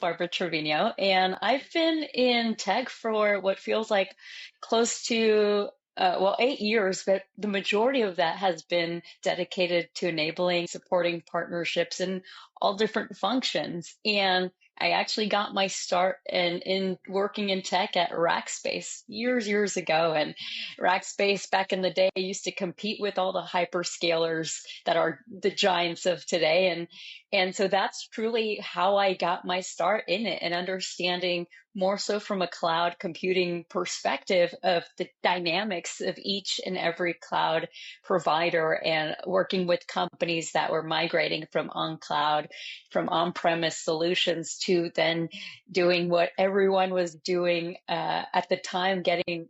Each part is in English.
Barbara Trevino, and I've been in tech for what feels like close to, 8 years, but the majority of that has been dedicated to enabling, supporting partnerships in all different functions. And I actually got my start in working in tech at Rackspace years ago. And Rackspace back in the day used to compete with all the hyperscalers that are the giants of today. And so that's truly how I got my start in it, and understanding more so from a cloud computing perspective of the dynamics of each and every cloud provider, and working with companies that were migrating from on cloud, from on-premise solutions, to then doing what everyone was doing at the time, getting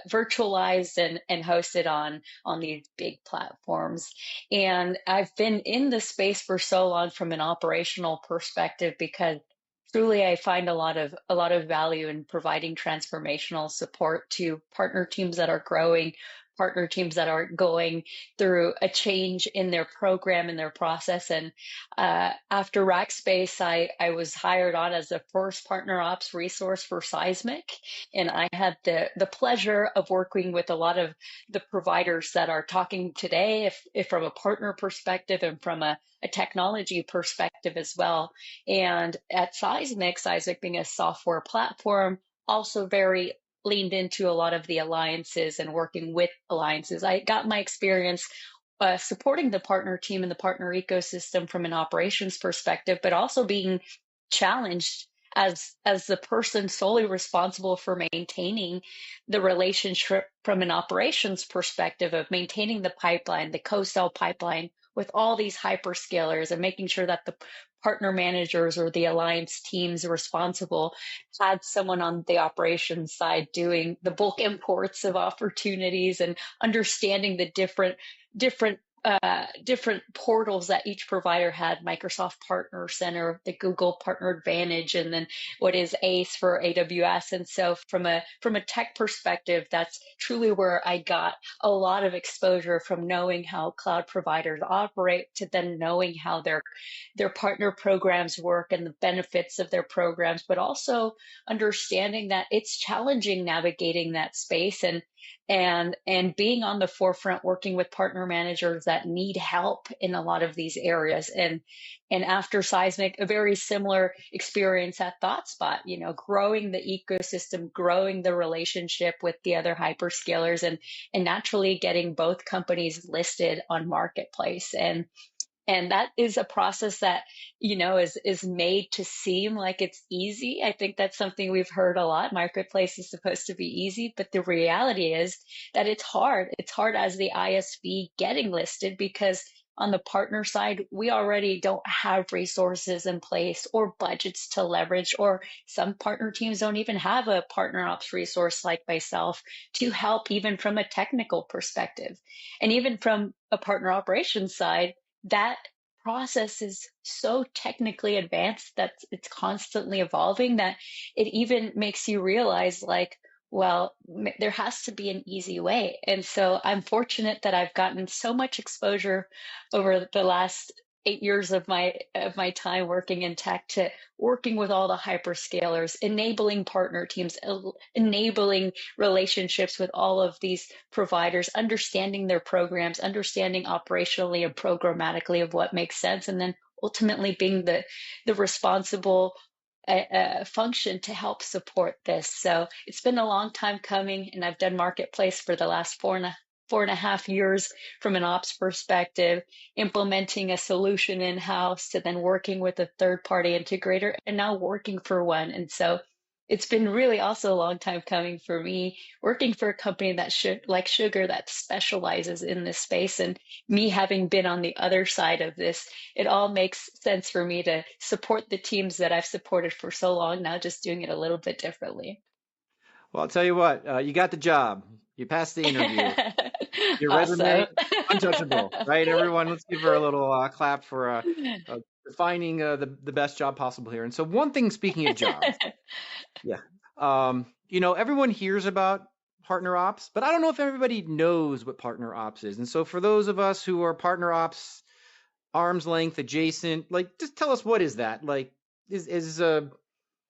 virtualized and hosted on these big platforms. And I've been in the space for so long from an operational perspective, because truly I find a lot of value in providing transformational support to partner teams that are growing, partner teams that are going through a change in their program and their process. And after Rackspace, I was hired on as the first partner ops resource for Seismic, and I had the pleasure of working with a lot of the providers that are talking today, if from a partner perspective and from a technology perspective as well. And at Seismic being a software platform, also very leaned into a lot of the alliances and working with alliances. I got my experience supporting the partner team and the partner ecosystem from an operations perspective, but also being challenged as the person solely responsible for maintaining the relationship from an operations perspective, of maintaining the pipeline, the co-sell pipeline with all these hyperscalers, and making sure that the partner managers or the alliance teams responsible had someone on the operations side doing the bulk imports of opportunities, and understanding the different portals that each provider had: Microsoft Partner Center, the Google Partner Advantage, and then what is ACE for AWS. And so from a tech perspective, that's truly where I got a lot of exposure, from knowing how cloud providers operate to then knowing how their partner programs work and the benefits of their programs, but also understanding that it's challenging navigating that space, and being on the forefront, working with partner managers that need help in a lot of these areas. And after Seismic, a very similar experience at ThoughtSpot, growing the ecosystem, growing the relationship with the other hyperscalers, and naturally getting both companies listed on Marketplace. And that is a process that, is made to seem like it's easy. I think that's something we've heard a lot. Marketplace is supposed to be easy, but the reality is that it's hard. It's hard as the ISV getting listed, because on the partner side, we already don't have resources in place or budgets to leverage, or some partner teams don't even have a partner ops resource like myself to help, even from a technical perspective. And even from a partner operations side, that process is so technically advanced that it's constantly evolving, that it even makes you realize, like, well, there has to be an easy way. And so I'm fortunate that I've gotten so much exposure over the last 8 years of my time working in tech, to working with all the hyperscalers, enabling partner teams, enabling relationships with all of these providers, understanding their programs, understanding operationally and programmatically of what makes sense, and then ultimately being the responsible function to help support this. So it's been a long time coming, and I've done Marketplace for the last 4.5 years from an ops perspective, implementing a solution in-house, to then working with a third-party integrator, and now working for one. And so it's been really also a long time coming for me, working for a company that like Suger, that specializes in this space, and me having been on the other side of this, it all makes sense for me to support the teams that I've supported for so long now, just doing it a little bit differently. Well, I'll tell you what, you got the job. You passed the interview. Your Awesome. resume, untouchable, right? Everyone, let's give her a little clap for finding the best job possible here. And so one thing, speaking of jobs, yeah, everyone hears about partner ops, but I don't know if everybody knows what partner ops is. And so for those of us who are partner ops, arm's length adjacent, like, just tell us, what is that? Like, is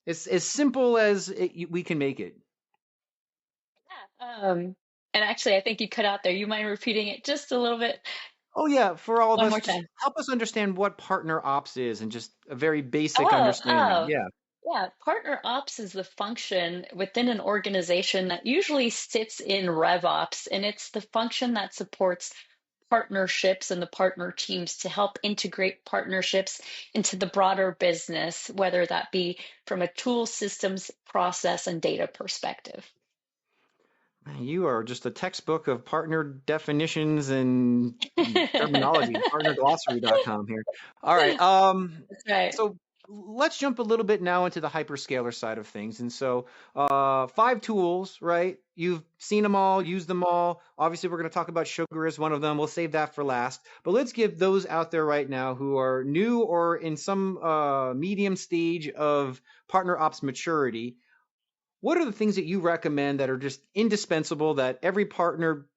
as simple as we can make it. Yeah. And actually, I think you cut out there. You mind repeating it just a little bit Oh yeah, for all of one us, more just time? help us understand what partner ops is and just a very basic Oh, understanding. oh, Yeah. yeah. Partner ops is the function within an organization that usually sits in RevOps, and it's the function that supports partnerships and the partner teams to help integrate partnerships into the broader business, whether that be from a tool, systems, process, and data perspective. Man, you are just a textbook of partner definitions and terminology, partnerglossary.com here. All right. That's right. So let's jump a little bit now into the hyperscaler side of things. And so, 5 tools, right? You've seen them all, used them all. Obviously, we're going to talk about Sugar as one of them. We'll save that for last. But let's give those out there right now who are new or in some medium stage of partner ops maturity. What are the things that you recommend that are just indispensable that every partner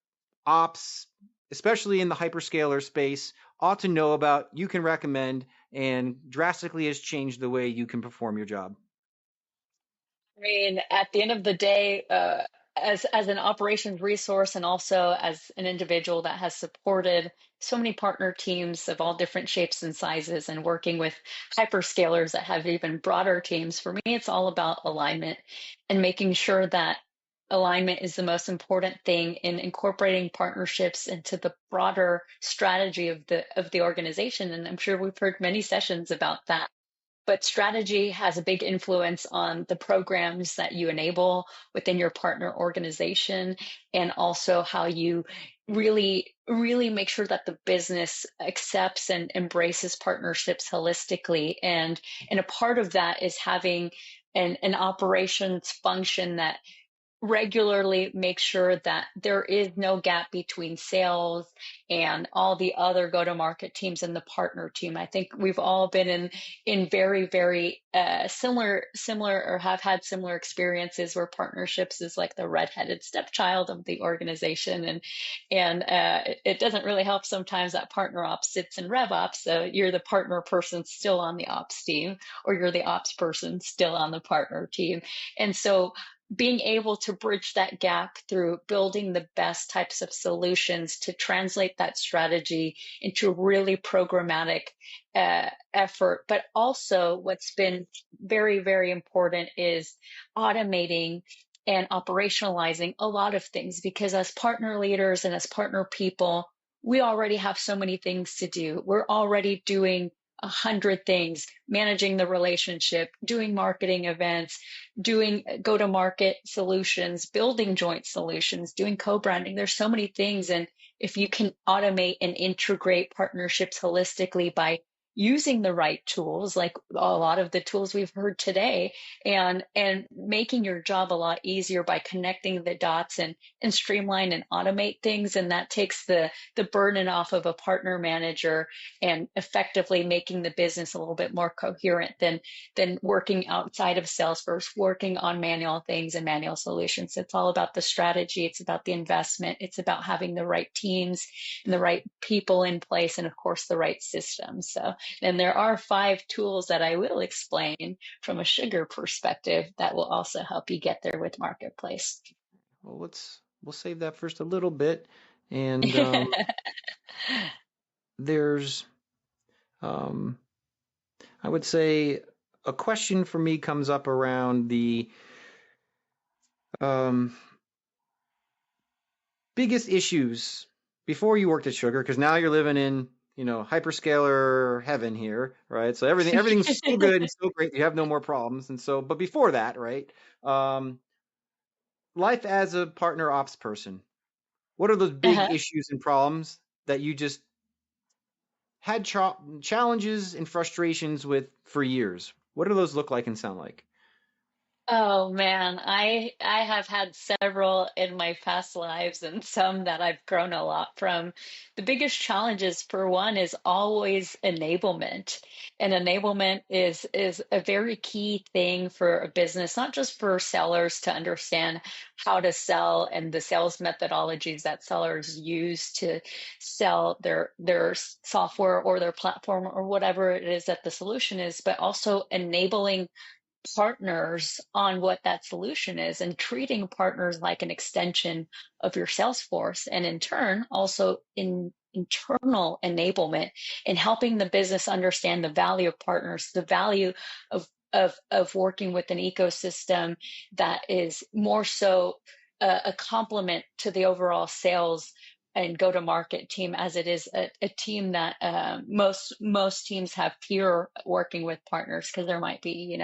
ops, especially in the hyperscaler space, ought to know about, you can recommend, and drastically has changed the way you can perform your job? I mean, at the end of the day, as an operations resource and also as an individual that has supported so many partner teams of all different shapes and sizes, and working with hyperscalers that have even broader teams, for me, it's all about alignment and making sure that alignment is the most important thing in incorporating partnerships into the broader strategy of the organization. And I'm sure we've heard many sessions about that, but strategy has a big influence on the programs that you enable within your partner organization, and also how you really make sure that the business accepts and embraces partnerships holistically. And a part of that is having an operations function that regularly make sure that there is no gap between sales and all the other go-to-market teams and the partner team. I think we've all been in very similar or have had similar experiences where partnerships is like the redheaded stepchild of the organization, and it doesn't really help sometimes that partner ops sits in rev ops, so you're the partner person still on the ops team, or you're the ops person still on the partner team. And so being able to bridge that gap through building the best types of solutions to translate that strategy into really programmatic effort. But also, what's been very important is automating and operationalizing a lot of things, because as partner leaders and as partner people, we already have so many things to do. We're already doing 100 things, managing the relationship, doing marketing events, doing go to market solutions, building joint solutions, doing co branding. There's so many things. And if you can automate and integrate partnerships holistically by using the right tools, like a lot of the tools we've heard today, and making your job a lot easier by connecting the dots and streamline and automate things, and that takes the burden off of a partner manager, and effectively making the business a little bit more coherent than working outside of Salesforce, working on manual things and manual solutions. It's all about the strategy. It's about the investment. It's about having the right teams and the right people in place, and of course, the right systems. So, and there are 5 tools that I will explain from a Sugar perspective that will also help you get there with Marketplace. Well, we'll save that first a little bit. And there's, um, I would say, a question for me comes up around the um, biggest issues before you worked at Sugar, because now you're living in, hyperscaler heaven here, right? So everything's so good and so great, you have no more problems. And so, but before that, right? Um, life as a partner ops person, what are those big Uh-huh. issues and problems that you just had challenges and frustrations with for years? What do those look like and sound like? Oh man, I have had several in my past lives and some that I've grown a lot from. The biggest challenges for one is always enablement. And enablement is a very key thing for a business, not just for sellers to understand how to sell and the sales methodologies that sellers use to sell their software or their platform or whatever it is that the solution is, but also enabling partners on what that solution is and treating partners like an extension of your sales force. And in turn, also in internal enablement and helping the business understand the value of partners, the value of working with an ecosystem that is more so a complement to the overall sales and go to market team as it is a team that most teams have fear working with partners because there might be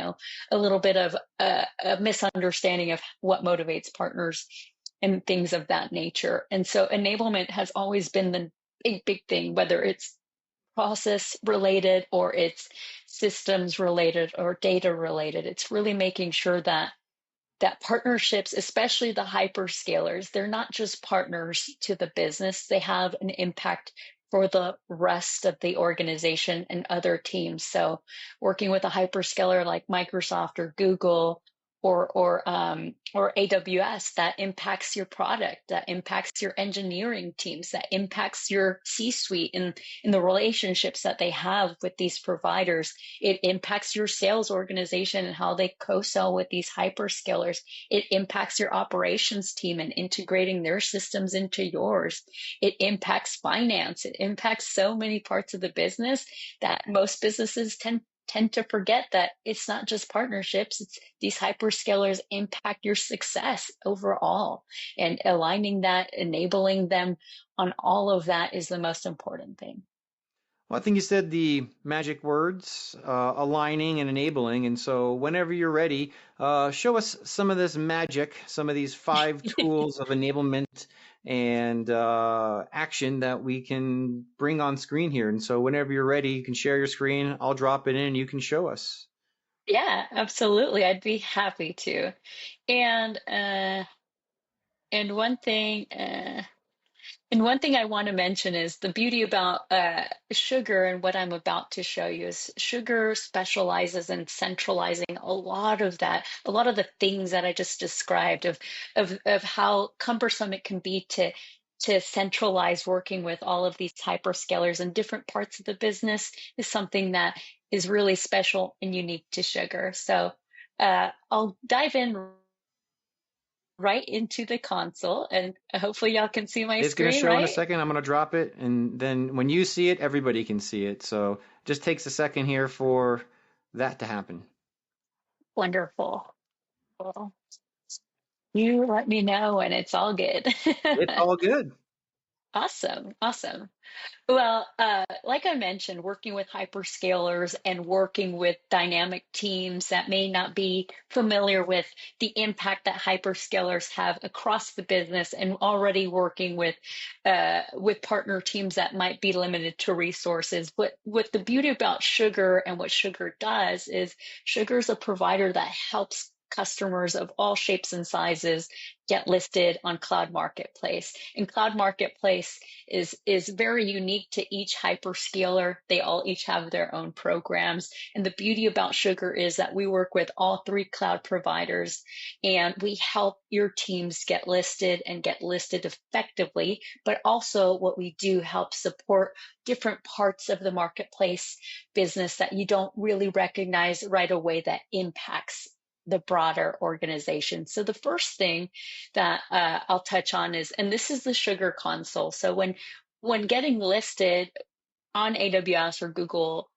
a little bit of a misunderstanding of what motivates partners and things of that nature. And so enablement has always been the big thing, whether it's process related or it's systems related or data related. It's really making sure that partnerships, especially the hyperscalers, they're not just partners to the business, they have an impact for the rest of the organization and other teams. So working with a hyperscaler like Microsoft or Google or AWS, that impacts your product, that impacts your engineering teams, that impacts your C-suite in the relationships that they have with these providers. It impacts your sales organization and how they co-sell with these hyperscalers. It impacts your operations team and integrating their systems into yours. It impacts finance. It impacts so many parts of the business that most businesses tend to forget that it's not just partnerships. It's these hyperscalers impact your success overall, and aligning that, enabling them on all of that is the most important thing. Well, I think you said the magic words, aligning and enabling. And so, whenever you're ready, show us some of this magic, some of these 5 tools of enablement and action that we can bring on screen here. And so, whenever you're ready, you can share your screen. I'll drop it in and you can show us. Yeah, absolutely. I'd be happy to. And uh, and one thing. And one thing I want to mention is the beauty about Sugar and what I'm about to show you is Sugar specializes in centralizing a lot of that, a lot of the things that I just described of how cumbersome it can be to centralize working with all of these hyperscalers in different parts of the business is something that is really special and unique to Sugar. So I'll dive in right into the console and hopefully y'all can see my It's going to screen, show in a right? second. I'm going to drop it. And then when you see it, everybody can see it. So, just takes a second here for that to happen. Wonderful. Well, you let me know when it's all good. It's all good. Awesome. Awesome. Well, like I mentioned, working with hyperscalers and working with dynamic teams that may not be familiar with the impact that hyperscalers have across the business, and already working with partner teams that might be limited to resources. What the beauty about Sugar and what Sugar does is Sugar is a provider that helps customers of all shapes and sizes get listed on Cloud Marketplace. And Cloud Marketplace is very unique to each hyperscaler. They all each have their own programs. And the beauty about Sugar is that we work with all 3 cloud providers and we help your teams get listed and get listed effectively. But also what we do help support different parts of the marketplace business that you don't really recognize right away that impacts the broader organization. So the first thing that I'll touch on is, and this is the Sugar console. So when getting listed on AWS or Google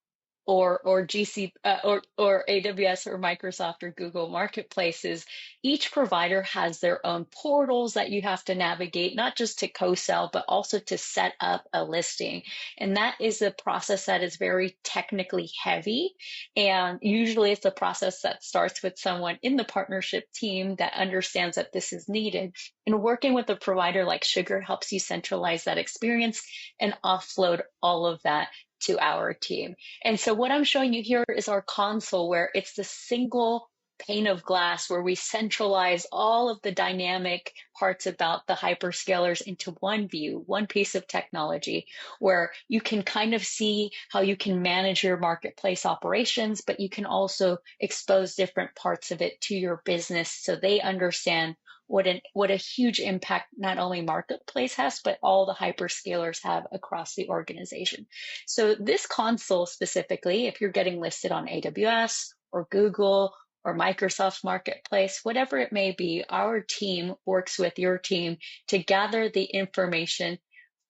or GC or AWS or Microsoft or Google marketplaces, each provider has their own portals that you have to navigate, not just to co-sell, but also to set up a listing. And that is a process that is very technically heavy. And usually it's a process that starts with someone in the partnership team that understands that this is needed. And working with a provider like Sugar helps you centralize that experience and offload all of that to our team. And so what I'm showing you here is our console where it's the single pane of glass where we centralize all of the dynamic parts about the hyperscalers into one view, one piece of technology, where you can kind of see how you can manage your marketplace operations, but you can also expose different parts of it to your business so they understand what a huge impact not only marketplace has, but all the hyperscalers have across the organization. So this console specifically, if you're getting listed on AWS or Google or Microsoft Marketplace, whatever it may be, our team works with your team to gather the information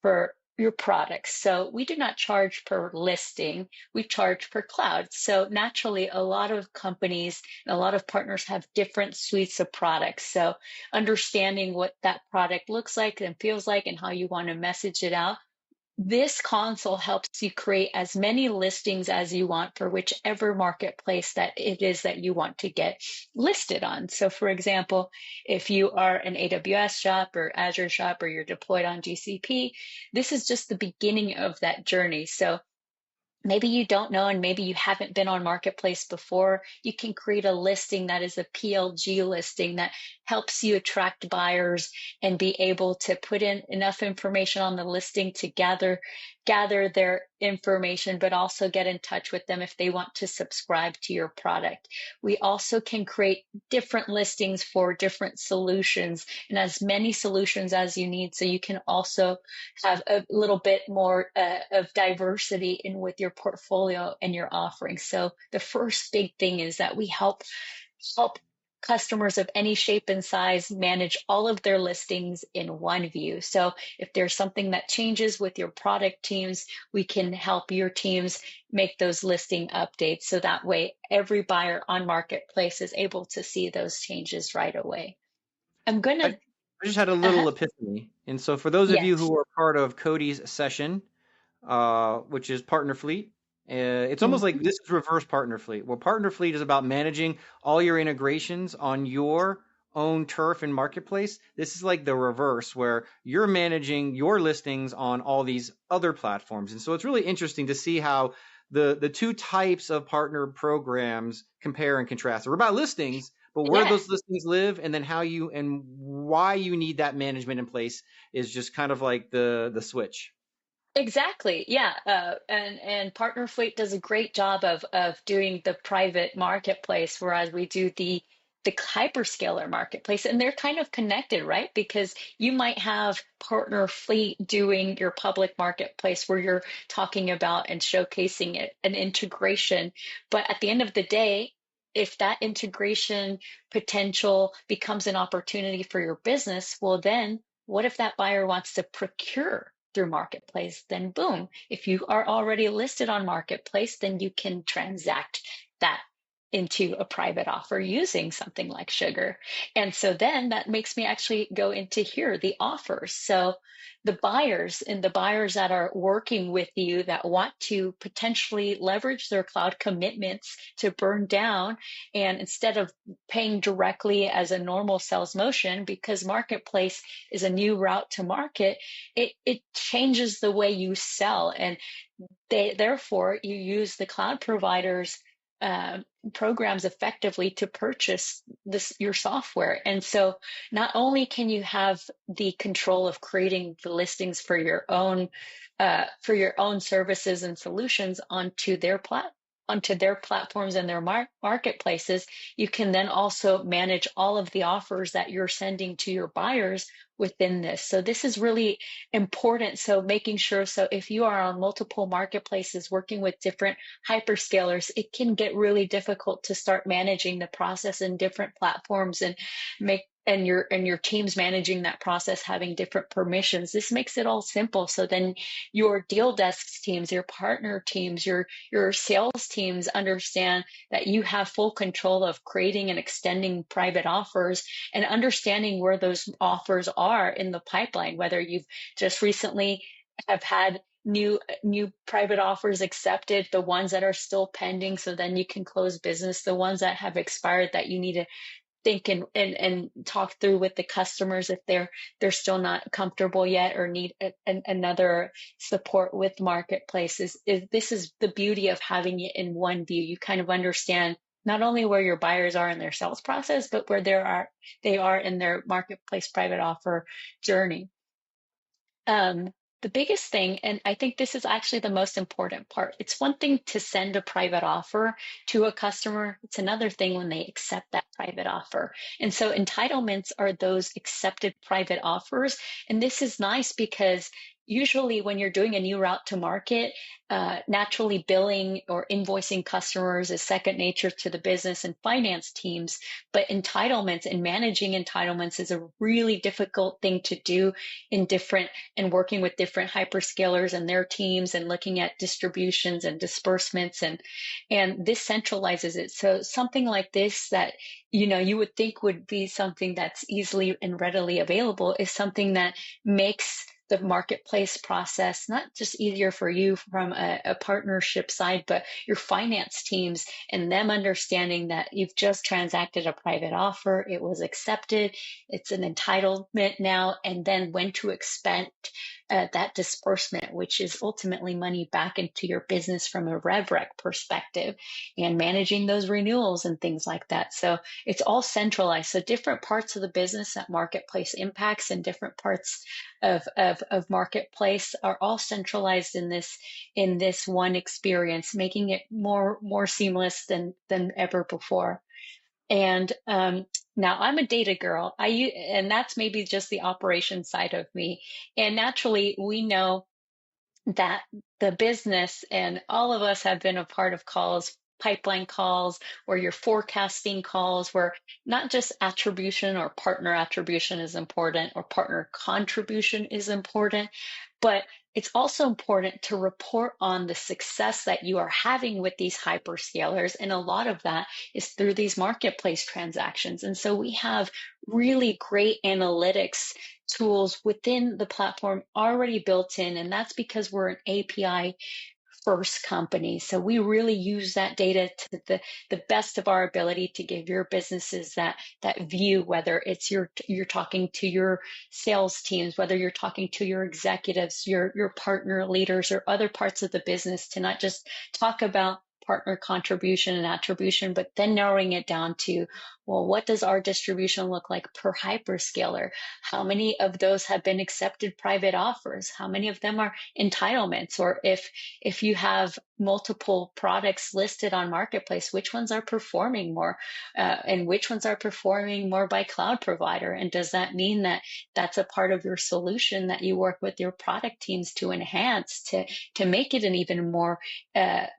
for your products. So we do not charge per listing, we charge per cloud. So naturally, a lot of companies and a lot of partners have different suites of products. So understanding what that product looks like and feels like and how you want to message it out, this console helps you create as many listings as you want for whichever marketplace that it is that you want to get listed on. So for example, if you are an AWS shop or Azure shop or you're deployed on GCP, this is just the beginning of that journey. So maybe you don't know, and maybe you haven't been on Marketplace before, you can create a listing that is a PLG listing that helps you attract buyers and be able to put in enough information on the listing to gather their information, but also get in touch with them if they want to subscribe to your product. We also can create different listings for different solutions and as many solutions as you need. So you can also have a little bit more of diversity in with your portfolio and your offerings. So the first big thing is that we help customers of any shape and size manage all of their listings in one view. So if there's something that changes with your product teams, we can help your teams make those listing updates. So that way, every buyer on Marketplace is able to see those changes right away. I'm going I, to, I just had a little epiphany. And so for those of you yes. who are part of Cody's session, which is Partner Fleet. It's almost like Mhm. this is reverse Partner Fleet. Well, Partner Fleet is about managing all your integrations on your own turf and marketplace. This is like the reverse, where you're managing your listings on all these other platforms. And so it's really interesting to see how the two types of partner programs compare and contrast. They're about listings, but where Yeah. those listings live and then how you and why you need that management in place is just kind of like the switch. Exactly. Yeah. And Partner Fleet does a great job of doing the private marketplace, whereas we do the hyperscaler marketplace, and they're kind of connected, right? Because you might have Partner Fleet doing your public marketplace where you're talking about and showcasing it, an integration. But at the end of the day, if that integration potential becomes an opportunity for your business, well, then what if that buyer wants to procure through Marketplace? Then boom, if you are already listed on Marketplace, then you can transact that into a private offer using something like Sugar. And so then that makes me actually go into here, the offers. So the buyers that are working with you that want to potentially leverage their cloud commitments to burn down, and instead of paying directly as a normal sales motion, because Marketplace is a new route to market, it changes the way you sell, and therefore you use the cloud providers uh, programs effectively to purchase your software. And so not only can you have the control of creating the listings for your own services and solutions onto their platforms and their marketplaces, you can then also manage all of the offers that you're sending to your buyers within this. So this is really important. So making sure, so if you are on multiple marketplaces working with different hyperscalers, it can get really difficult to start managing the process in different platforms and make and your teams managing that process having different permissions. This makes it all simple. So then your deal desks teams, your partner teams, your sales teams understand that you have full control of creating and extending private offers and understanding where those offers are in the pipeline, whether you've just recently have had new private offers accepted, the ones that are still pending, so then you can close business, the ones that have expired that you need to think and talk through with the customers if they're still not comfortable yet or need another support with marketplaces. This is the beauty of having it in one view. You kind of understand not only where your buyers are in their sales process, but where they are in their marketplace private offer journey. Um, the biggest thing, and I think this is actually the most important part, it's one thing to send a private offer to a customer. It's another thing when they accept that private offer. And so entitlements are those accepted private offers. And this is nice because usually when you're doing a new route to market, naturally billing or invoicing customers is second nature to the business and finance teams. But entitlements and managing entitlements is a really difficult thing to do in different and working with different hyperscalers and their teams and looking at distributions and disbursements, and this centralizes it. So something like this that you would think would be something that's easily and readily available is something that makes the marketplace process not just easier for you from a partnership side, but your finance teams and them understanding that you've just transacted a private offer, it was accepted, it's an entitlement now, and then when to expect that disbursement, which is ultimately money back into your business from a rev rec perspective, and managing those renewals and things like that. So it's all centralized. So different parts of the business that marketplace impacts and different parts of marketplace are all centralized in this one experience, making it more seamless than ever before. And now I'm a data girl. And that's maybe just the operation side of me. And naturally, we know that the business, and all of us have been a part of calls, pipeline calls, or your forecasting calls, where not just attribution or partner attribution is important or partner contribution is important, but it's also important to report on the success that you are having with these hyperscalers. And a lot of that is through these marketplace transactions. And so we have really great analytics tools within the platform already built in. And that's because we're an API first company. So we really use that data to the best of our ability to give your businesses that view, whether it's you're talking to your sales teams, whether you're talking to your executives, your partner leaders, or other parts of the business, to not just talk about partner contribution and attribution, but then narrowing it down to, well, what does our distribution look like per hyperscaler? How many of those have been accepted private offers? How many of them are entitlements? Or if you have multiple products listed on marketplace, which ones are performing more, and which ones are performing more by cloud provider? And does that mean that that's a part of your solution that you work with your product teams to enhance, to make it an even more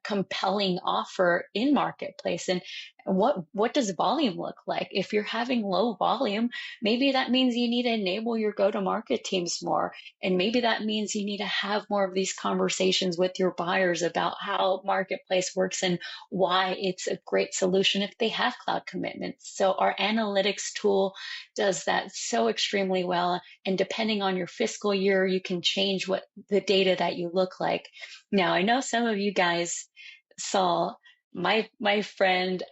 compelling offer in marketplace? And what does volume look like? If you're having low volume, maybe that means you need to enable your go-to-market teams more. And maybe that means you need to have more of these conversations with your buyers about how marketplace works and why it's a great solution if they have cloud commitments. So our analytics tool does that so extremely well. And depending on your fiscal year, you can change what the data that you look like. Now, I know some of you guys saw my friend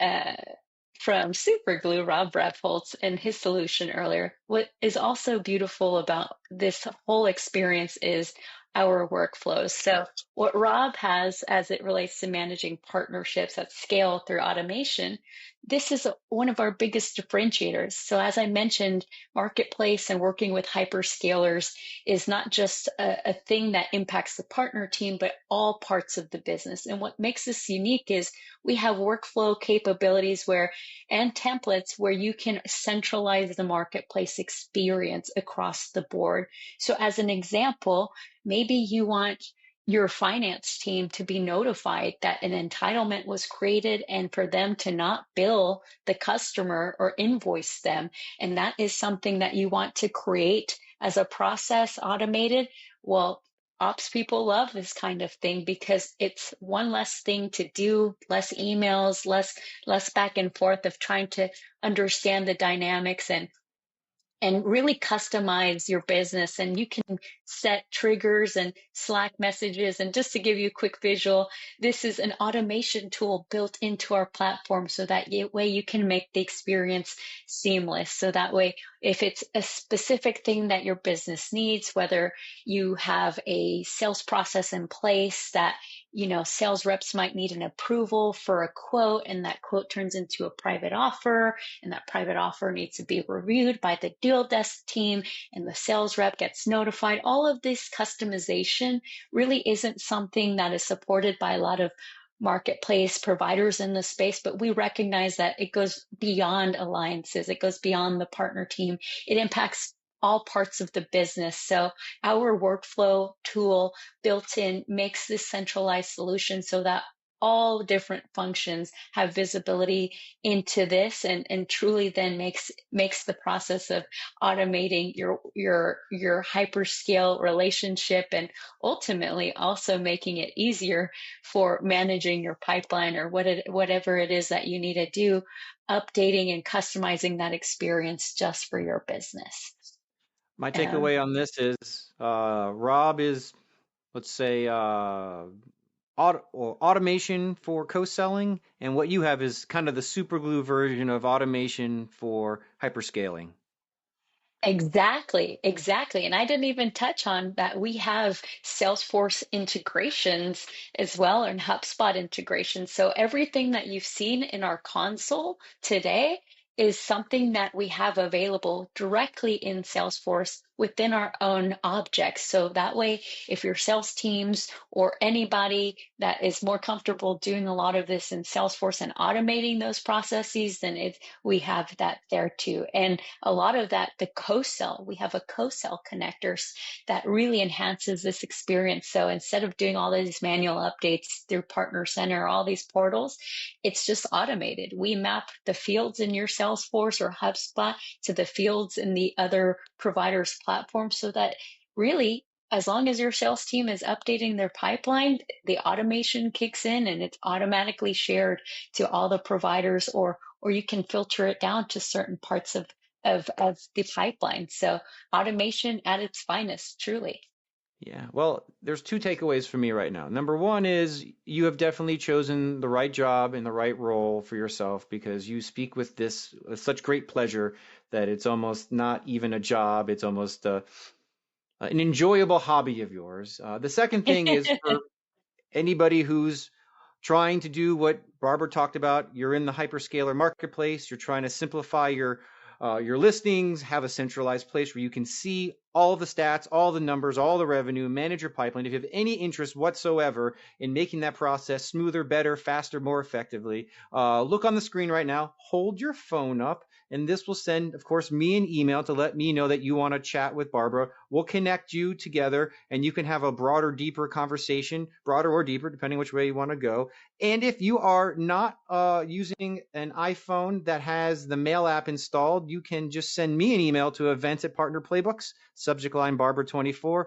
from Superglue, Rob Brabholz, and his solution earlier. What is also beautiful about this whole experience is our workflows. So what Rob has as it relates to managing partnerships at scale through automation, this is one of our biggest differentiators. So as I mentioned, marketplace and working with hyperscalers is not just a thing that impacts the partner team, but all parts of the business. And what makes this unique is we have workflow capabilities and templates where you can centralize the marketplace experience across the board. So as an example, maybe you want your finance team to be notified that an entitlement was created and for them to not bill the customer or invoice them. And that is something that you want to create as a process automated. Well, ops people love this kind of thing because it's one less thing to do, less emails, less back and forth of trying to understand the dynamics and really customize your business. And you can set triggers and Slack messages. And just to give you a quick visual, this is an automation tool built into our platform so that way you can make the experience seamless. So that way, if it's a specific thing that your business needs, whether you have a sales process in place that sales reps might need an approval for a quote, and that quote turns into a private offer, and that private offer needs to be reviewed by the deal desk team, and the sales rep gets notified. All of this customization really isn't something that is supported by a lot of marketplace providers in the space, but we recognize that it goes beyond alliances. It goes beyond the partner team. It impacts all parts of the business. So our workflow tool built in makes this centralized solution so that all different functions have visibility into this, and truly then makes the process of automating your hyperscale relationship, and ultimately also making it easier for managing your pipeline or whatever it is that you need to do, updating and customizing that experience just for your business. My Um, takeaway on this is Rob is, let's say, automation for co-selling, and what you have is kind of the super glue version of automation for hyperscaling. Exactly, exactly. And I didn't even touch on that we have Salesforce integrations as well, and HubSpot integrations. So everything that you've seen in our console today is something that we have available directly in Salesforce within our own objects. So that way, if your sales teams or anybody that is more comfortable doing a lot of this in Salesforce and automating those processes, then we have that there too. And a lot of that, the co-sell, we have a co-sell connectors that really enhances this experience. So instead of doing all these manual updates through Partner Center, all these portals, it's just automated. We map the fields in your Salesforce or HubSpot to the fields in the other providers' platforms, so that really, as long as your sales team is updating their pipeline, the automation kicks in and it's automatically shared to all the providers, or you can filter it down to certain parts of the pipeline. So automation at its finest, truly. Yeah, well, there's two takeaways for me right now. Number one is you have definitely chosen the right job and the right role for yourself, because you speak with this with such great pleasure that it's almost not even a job. It's almost an enjoyable hobby of yours. The second thing is for anybody who's trying to do what Barbara talked about. You're in the hyperscaler marketplace. You're trying to simplify your listings, have a centralized place where you can see all the stats, all the numbers, all the revenue, manage your pipeline. If you have any interest whatsoever in making that process smoother, better, faster, more effectively, look on the screen right now, hold your phone up, and this will send, of course, me an email to let me know that you want to chat with Barbara. We'll connect you together, and you can have a broader, deeper conversation, broader or deeper, depending which way you want to go. And if you are not using an iPhone that has the Mail app installed, you can just send me an email to events@partnerplaybooks, subject line Barbara24.